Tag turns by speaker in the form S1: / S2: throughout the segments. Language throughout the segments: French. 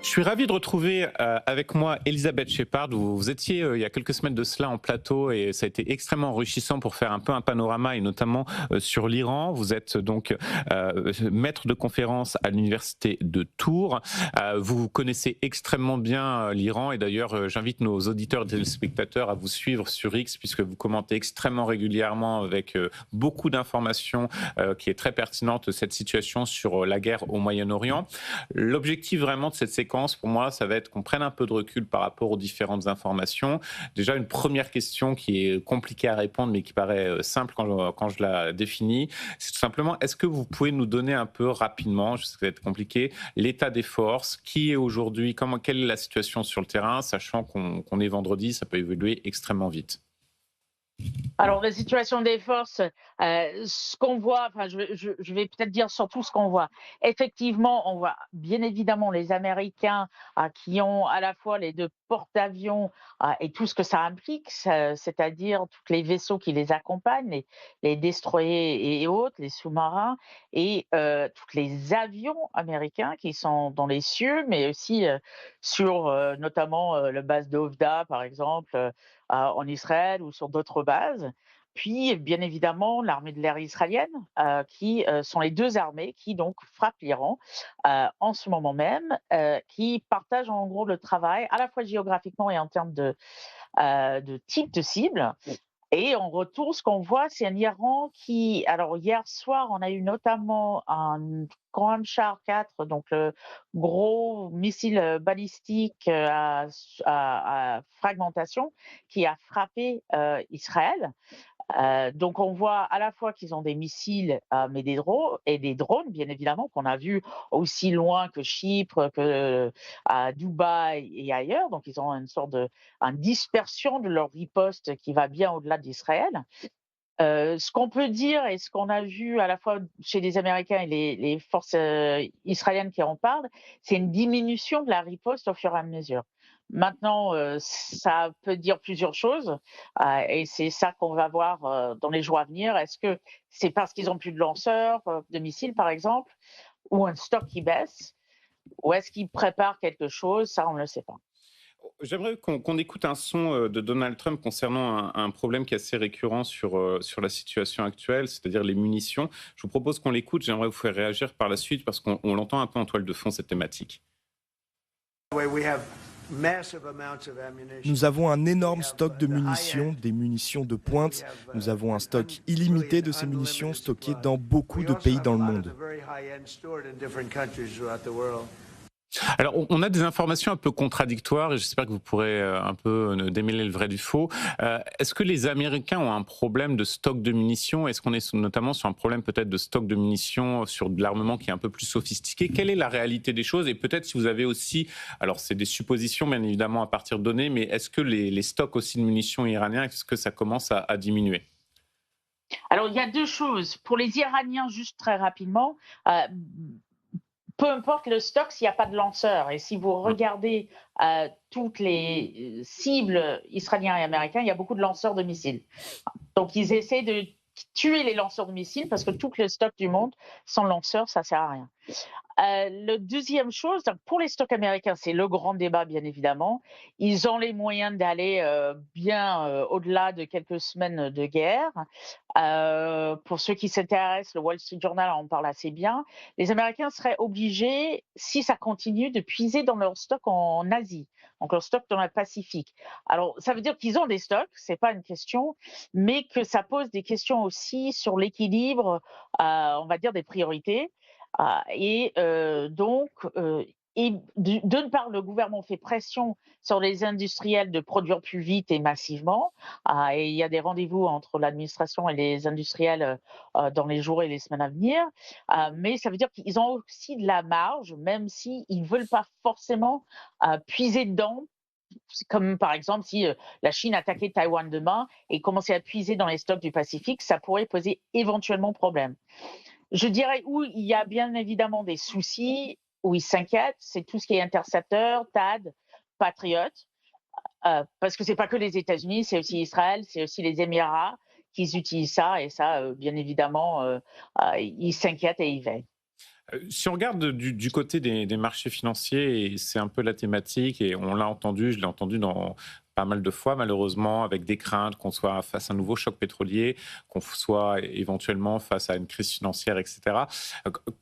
S1: Je suis ravi de retrouver avec moi Elisabeth Shepard. Vous étiez il y a quelques semaines de cela en plateau et ça a été extrêmement enrichissant pour faire un peu un panorama et notamment sur l'Iran. Vous êtes donc maître de conférence à l'université de Tours. Vous connaissez extrêmement bien l'Iran et d'ailleurs j'invite nos auditeurs et téléspectateurs à vous suivre sur X puisque vous commentez extrêmement régulièrement avec beaucoup d'informations qui est très pertinente cette situation sur la guerre au Moyen-Orient. L'objectif vraiment de cette séquence pour moi, ça va être qu'on prenne un peu de recul par rapport aux différentes informations. Déjà, une première question qui est compliquée à répondre, mais qui paraît simple quand je la définis, c'est tout simplement, est-ce que vous pouvez nous donner un peu rapidement, je sais que ça va être compliqué, l'état des forces, qui est aujourd'hui, quelle est la situation sur le terrain, sachant qu'on est vendredi, ça peut évoluer extrêmement vite.
S2: Alors, la situation des forces, ce qu'on voit, enfin, je vais peut-être dire surtout ce qu'on voit. Effectivement, on voit bien évidemment les Américains qui ont à la fois les deux porte-avions et tout ce que ça implique, c'est-à-dire tous les vaisseaux qui les accompagnent, les destroyers et autres, les sous-marins, et tous les avions américains qui sont dans les cieux, mais aussi sur notamment la base de Hofda, par exemple, en Israël ou sur d'autres bases. Puis, bien évidemment, l'armée de l'air israélienne, qui sont les deux armées qui donc frappent l'Iran en ce moment même, qui partagent en gros le travail à la fois géographiquement et en termes de type de cible. Et en retour, ce qu'on voit, c'est un Iran qui, alors hier soir, on a eu notamment un Khorramshahr 4, donc le gros missile balistique à fragmentation, qui a frappé Israël. Donc on voit à la fois qu'ils ont des missiles, mais des drones, bien évidemment, qu'on a vus aussi loin que Chypre, que à Dubaï et ailleurs. Donc ils ont une sorte de une dispersion de leur riposte qui va bien au-delà d'Israël. Ce qu'on peut dire et ce qu'on a vu à la fois chez les Américains et les forces israéliennes qui en parlent, c'est une diminution de la riposte au fur et à mesure. Maintenant, ça peut dire plusieurs choses et c'est ça qu'on va voir dans les jours à venir. Est-ce que c'est parce qu'ils ont plus de lanceurs de missiles, par exemple, ou un stock qui baisse, ou est-ce qu'ils préparent quelque chose? Ça, on ne le sait pas.
S1: J'aimerais qu'on écoute un son de Donald Trump concernant un problème qui est assez récurrent sur la situation actuelle, c'est-à-dire les munitions. Je vous propose qu'on l'écoute, j'aimerais vous faire réagir par la suite parce qu'on l'entend un peu en toile de fond, cette thématique.
S3: Nous avons un énorme stock de munitions, des munitions de pointe. Nous avons un stock illimité de ces munitions stockées dans beaucoup de pays dans le monde.
S1: Alors, on a des informations un peu contradictoires et j'espère que vous pourrez un peu démêler le vrai du faux. Est-ce que les Américains ont un problème de stock de munitions? Est-ce qu'on est notamment sur un problème peut-être de stock de munitions sur de l'armement qui est un peu plus sophistiqué? Quelle est la réalité des choses? Et peut-être si vous avez aussi, alors c'est des suppositions bien évidemment à partir de données, mais est-ce que les stocks aussi de munitions iraniens, est-ce que ça commence à diminuer?
S2: Alors, il y a deux choses. Pour les Iraniens, juste très rapidement, peu importe le stock s'il n'y a pas de lanceur. Et si vous regardez toutes les cibles israéliens et américains, il y a beaucoup de lanceurs de missiles. Donc, ils essaient de tuer les lanceurs de missiles parce que tout le stock du monde, sans lanceur, ça ne sert à rien. Le deuxième chose, donc pour les stocks américains, c'est le grand débat, bien évidemment. Ils ont les moyens d'aller bien au-delà de quelques semaines de guerre. Pour ceux qui s'intéressent, le Wall Street Journal en parle assez bien. Les Américains seraient obligés, si ça continue, de puiser dans leur stock en Asie, donc leur stock dans le Pacifique. Alors, ça veut dire qu'ils ont des stocks, c'est pas une question, mais que ça pose des questions aussi sur l'équilibre, on va dire, des priorités. Et d'une part, le gouvernement fait pression sur les industriels de produire plus vite et massivement. Et il y a des rendez-vous entre l'administration et les industriels dans les jours et les semaines à venir. Mais ça veut dire qu'ils ont aussi de la marge, même s'ils ne veulent pas forcément puiser dedans. Comme par exemple, si la Chine attaquait Taïwan demain et commençait à puiser dans les stocks du Pacifique, ça pourrait poser éventuellement problème. Je dirais où il y a bien évidemment des soucis, où ils s'inquiètent, c'est tout ce qui est intercepteur, THAAD, Patriot, parce que c'est pas que les États-Unis, c'est aussi Israël, c'est aussi les Émirats qui utilisent ça, et ça, bien évidemment, ils s'inquiètent et ils veillent.
S1: Si on regarde du côté des marchés financiers, et c'est un peu la thématique, et on l'a entendu, je l'ai entendu dans pas mal de fois malheureusement, avec des craintes qu'on soit face à un nouveau choc pétrolier, qu'on soit éventuellement face à une crise financière, etc.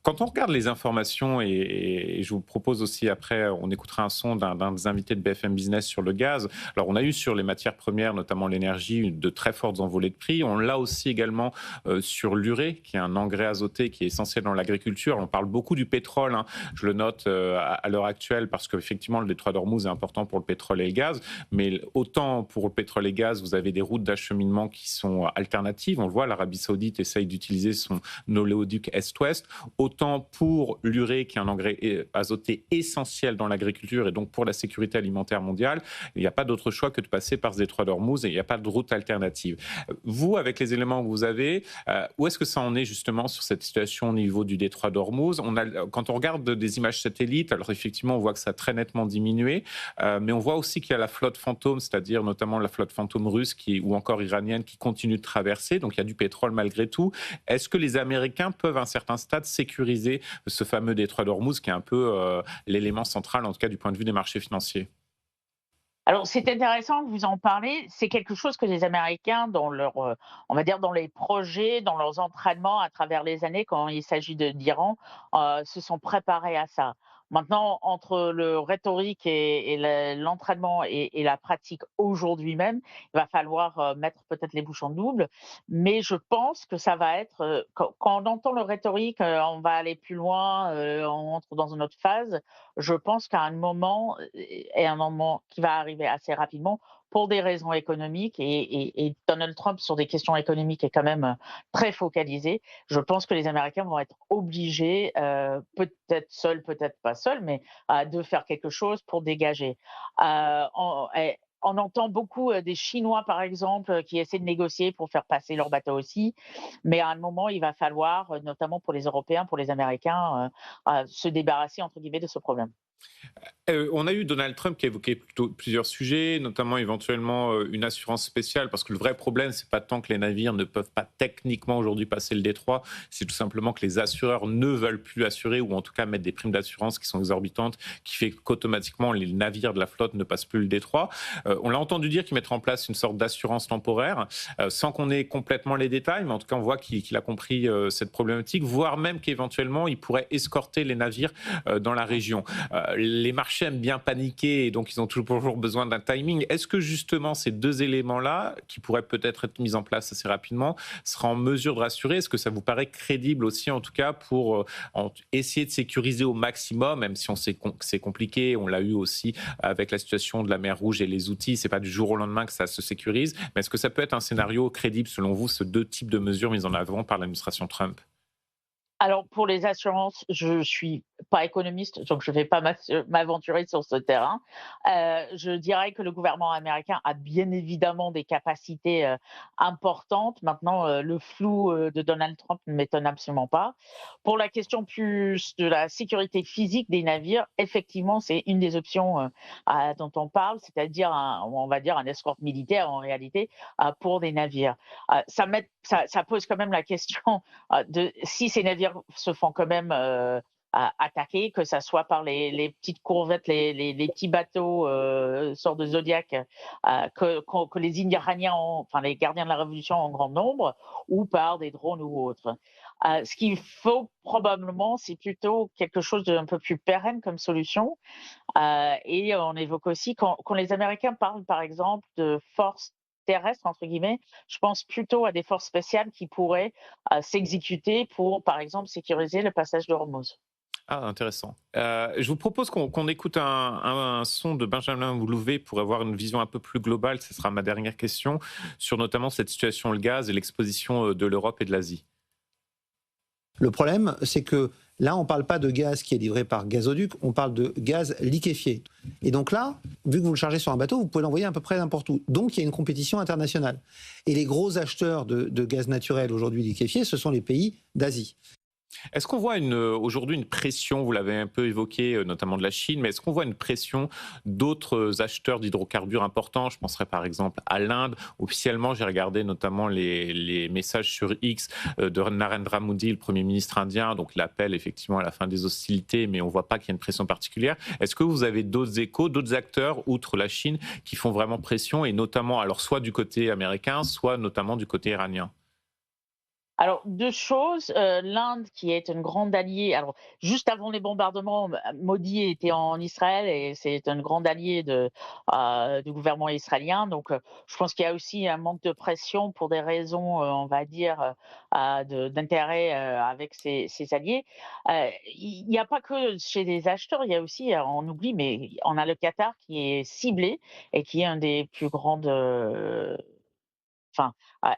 S1: Quand on regarde les informations, et je vous propose aussi après, on écoutera un son d'un des invités de BFM Business sur le gaz. Alors on a eu sur les matières premières, notamment l'énergie, de très fortes envolées de prix. On l'a aussi également sur l'urée, qui est un engrais azoté qui est essentiel dans l'agriculture. On parle beaucoup du pétrole, hein. Je le note à l'heure actuelle parce qu'effectivement le détroit d'Ormuz est important pour le pétrole et le gaz, mais autant pour le pétrole et le gaz, vous avez des routes d'acheminement qui sont alternatives. On le voit, l'Arabie Saoudite essaye d'utiliser son oléoduc Est-Ouest. Autant pour l'urée, qui est un engrais azoté essentiel dans l'agriculture et donc pour la sécurité alimentaire mondiale, il n'y a pas d'autre choix que de passer par ce détroit d'Ormuz et il n'y a pas de route alternative. Vous, avec les éléments que vous avez, où est-ce que ça en est justement sur cette situation au niveau du détroit d'Ormuz? Quand on regarde des images satellites, alors effectivement, on voit que ça a très nettement diminué, mais on voit aussi qu'il y a la flotte fantôme, c'est-à-dire notamment la flotte fantôme russe ou encore iranienne qui continue de traverser, donc il y a du pétrole malgré tout. Est-ce que les Américains peuvent à un certain stade sécuriser ce fameux détroit d'Ormuz qui est un peu l'élément central, en tout cas du point de vue des marchés financiers?
S2: Alors, c'est intéressant que vous en parlez. C'est quelque chose que les Américains, dans on va dire, dans les projets, dans leurs entraînements à travers les années, quand il s'agit d'Iran, se sont préparés à ça. Maintenant, entre le rhétorique et l'entraînement et la pratique aujourd'hui même, il va falloir mettre peut-être les bouchons doubles. Mais je pense que ça va être, quand on entend le rhétorique, on va aller plus loin, on entre dans une autre phase. Je pense qu'à un moment, et un moment qui va arriver assez rapidement, pour des raisons économiques, et Donald Trump, sur des questions économiques, est quand même très focalisé. Je pense que les Américains vont être obligés, peut-être seuls, peut-être pas seuls, mais de faire quelque chose pour dégager. On entend beaucoup des Chinois, par exemple, qui essaient de négocier pour faire passer leur bateau aussi. Mais à un moment, il va falloir, notamment pour les Européens, pour les Américains, se débarrasser, entre guillemets, de ce problème.
S1: On a eu Donald Trump qui a évoqué plusieurs sujets, notamment éventuellement une assurance spéciale, parce que le vrai problème, c'est pas tant que les navires ne peuvent pas techniquement aujourd'hui passer le détroit, c'est tout simplement que les assureurs ne veulent plus assurer, ou en tout cas mettre des primes d'assurance qui sont exorbitantes, qui fait qu'automatiquement les navires de la flotte ne passent plus le détroit. On l'a entendu dire qu'il mettrait en place une sorte d'assurance temporaire, sans qu'on ait complètement les détails, mais en tout cas on voit qu'il a compris cette problématique, voire même qu'éventuellement il pourrait escorter les navires dans la région. Les marchés aiment bien paniquer et donc ils ont toujours besoin d'un timing. Est-ce que justement ces deux éléments-là, qui pourraient peut-être être mis en place assez rapidement, seraient en mesure de rassurer? Est-ce que ça vous paraît crédible aussi, en tout cas, pour essayer de sécuriser au maximum, même si on sait que c'est compliqué, on l'a eu aussi avec la situation de la mer Rouge et les outils, c'est pas du jour au lendemain que ça se sécurise, mais est-ce que ça peut être un scénario crédible selon vous, ces deux types de mesures mises en avant par l'administration Trump?
S2: Alors, pour les assurances, je suis pas économiste, donc je ne vais pas m'aventurer sur ce terrain. Je dirais que le gouvernement américain a bien évidemment des capacités importantes. Maintenant, le flou de Donald Trump ne m'étonne absolument pas. Pour la question plus de la sécurité physique des navires, effectivement, c'est une des options dont on parle, c'est-à-dire on va dire un escorte militaire en réalité pour des navires. Ça pose quand même la question de si ces navires se font quand même attaquer, que ça soit par les petites corvettes, les petits bateaux sortes de Zodiac que les Iraniens enfin les gardiens de la révolution en grand nombre, ou par des drones ou autres. Ce qu'il faut probablement, c'est plutôt quelque chose d'un peu plus pérenne comme solution. Et on évoque aussi, quand les Américains parlent par exemple de forces terrestres, entre guillemets, je pense plutôt à des forces spéciales qui pourraient s'exécuter pour, par exemple, sécuriser le passage de Hormuz.
S1: Ah, intéressant. Je vous propose qu'on écoute un son de Benjamin Louvet pour avoir une vision un peu plus globale. Ce sera ma dernière question sur notamment cette situation, le gaz et l'exposition de l'Europe et de l'Asie.
S4: Le problème, c'est que là, on ne parle pas de gaz qui est livré par gazoduc, on parle de gaz liquéfié. Et donc là, vu que vous le chargez sur un bateau, vous pouvez l'envoyer à peu près n'importe où. Donc il y a une compétition internationale. Et les gros acheteurs de gaz naturel aujourd'hui liquéfié, ce sont les pays d'Asie.
S1: Est-ce qu'on voit aujourd'hui une pression, vous l'avez un peu évoqué, notamment de la Chine, mais est-ce qu'on voit une pression d'autres acheteurs d'hydrocarbures importants? Je penserais par exemple à l'Inde. Officiellement, j'ai regardé notamment les messages sur X de Narendra Modi, le Premier ministre indien, donc l'appel effectivement à la fin des hostilités, mais on ne voit pas qu'il y a une pression particulière. Est-ce que vous avez d'autres échos, d'autres acteurs, outre la Chine, qui font vraiment pression, et notamment, alors soit du côté américain, soit notamment du côté iranien?
S2: Alors, 2 choses, l'Inde qui est une grande alliée, alors juste avant les bombardements, Modi était en Israël et c'est un grand allié du gouvernement israélien. Donc, je pense qu'il y a aussi un manque de pression pour des raisons, on va dire, d'intérêt, avec ses alliés. Il n'y a pas que chez les acheteurs, il y a aussi, on oublie, mais on a le Qatar qui est ciblé et qui est un des plus grandes, enfin,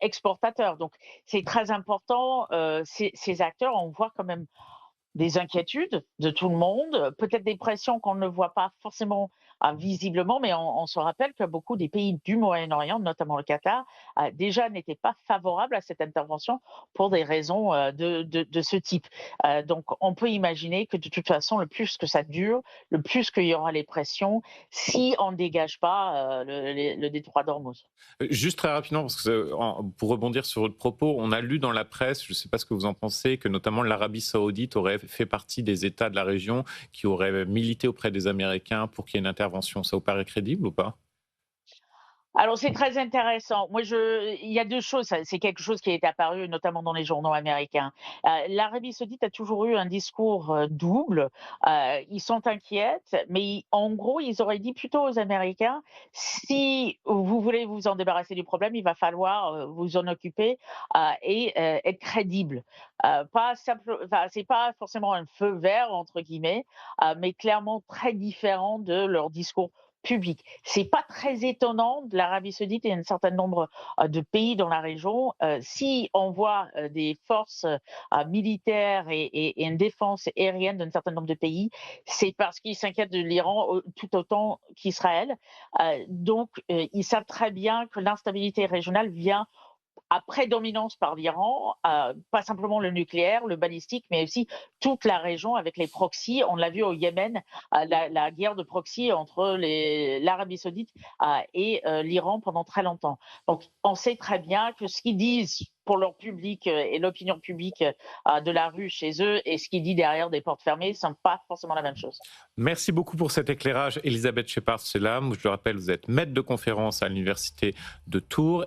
S2: exportateurs. Donc, c'est très important. Ces acteurs, on voit quand même des inquiétudes de tout le monde, peut-être des pressions qu'on ne voit pas forcément visiblement, mais on se rappelle que beaucoup des pays du Moyen-Orient, notamment le Qatar, déjà n'étaient pas favorables à cette intervention pour des raisons de ce type. Donc on peut imaginer que de toute façon, le plus que ça dure, le plus qu'il y aura les pressions si on ne dégage pas le détroit d'Ormuz.
S1: Juste très rapidement, parce que pour rebondir sur votre propos, on a lu dans la presse, je ne sais pas ce que vous en pensez, que notamment l'Arabie saoudite aurait fait partie des États de la région qui auraient milité auprès des Américains pour qu'il y ait une intervention. Ça vous paraît crédible ou pas?
S2: Alors c'est très intéressant. Moi, il y a 2 choses, c'est quelque chose qui est apparu notamment dans les journaux américains. L'Arabie saoudite a toujours eu un discours, double. Ils sont inquiets, mais en gros, ils auraient dit plutôt aux Américains: «Si vous voulez vous en débarrasser du problème, il va falloir, vous en occuper, être crédible». Pas simple, enfin, c'est pas forcément un «feu vert» entre guillemets, mais clairement très différent de leur discours public. C'est pas très étonnant de l'Arabie saoudite et un certain nombre de pays dans la région. Si on voit des forces militaires et une défense aérienne d'un certain nombre de pays, c'est parce qu'ils s'inquiètent de l'Iran tout autant qu'Israël. Donc, ils savent très bien que l'instabilité régionale vient à prédominance par l'Iran, pas simplement le nucléaire, le balistique, mais aussi toute la région avec les proxys. On l'a vu au Yémen, la guerre de proxy entre l'Arabie saoudite et l'Iran pendant très longtemps. Donc on sait très bien que ce qu'ils disent pour leur public et l'opinion publique de la rue chez eux et ce qu'ils disent derrière des portes fermées ne sont pas forcément la même chose.
S1: Merci beaucoup pour cet éclairage, Elisabeth Shepard-Selam. Je le rappelle, vous êtes maître de conférence à l'Université de Tours.